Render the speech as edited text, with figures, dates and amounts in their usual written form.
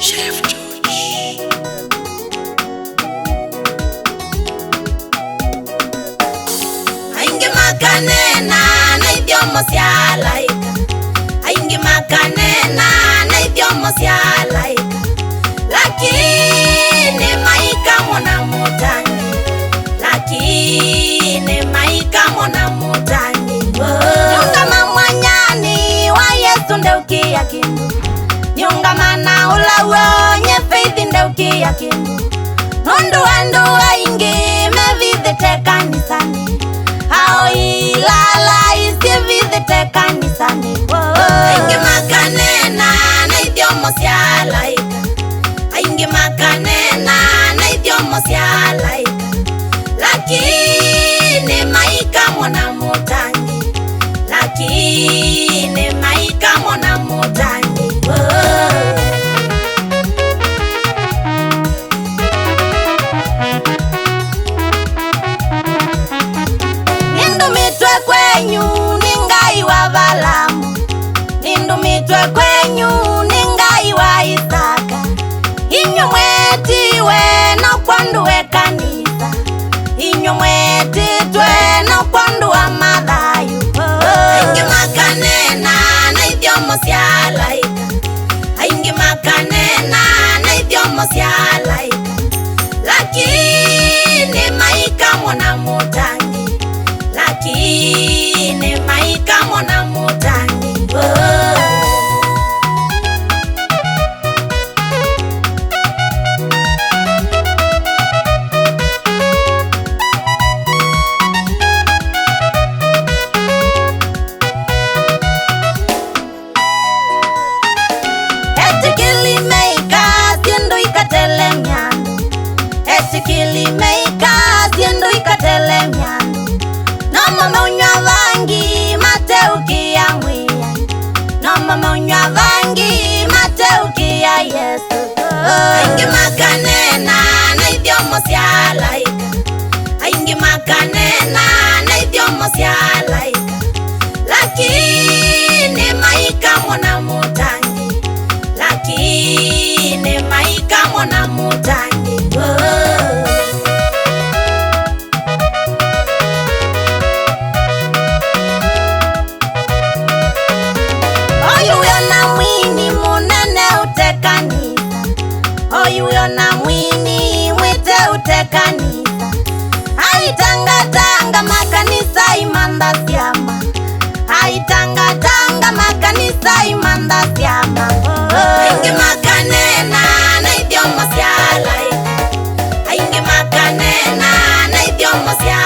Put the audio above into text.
Chef George. Aingi makanena na idiomo cia laika. Aingi makanena na idiomo cia laika. Lakini maika mwana mutani. Lakini maika mwana mutani. Nyungama mwanyani wa Yesu ndeukia kindu. Nyungama na ulawo nye faith ndeukia kindu. Nundu wandu waingi mevithite kanisani. Hao ilala isivithite kanisani. Aingi makanena na idiomo cia laika. Aingi makanena na idiomo cia laika. Lakini maika mwana mutani. Lakini maika mwana mutani. Nindumitwe kwenyu ningai wa Balamu. Nindumitwe kwenyu ningai wa Isaka. Inyo mwetiwe no kwanduwe kanisa. Inyo mwetitwe no kwanduwa Mathayo. Aingi makanena na idiomo cia laika. Aingi makanena na idiomo cia laika. Lakini maika mwana mutani. Lakini maika mwana mutani. Etikili meika siendo ikatele miano. Etikili meika siendo ikatele miano. No mama unywa vangi mateukia mwia. No mama unywa vangi mateukia Yesu. Aingi makanena na idiomo cia laika. Aingi makanena na idiomo cia laika. Lakini maika mwana mutani. Lakini maika mwana mutani. Oyuyo mwini munene utekanisa. Oyuyo mwini mwite utekanisa. Aitangatanga makanisa imanda siama. Aitangatanga makanisa imanda siama. Aingi makanena na idiomo cia laika. Aingi makanena na idiomo cia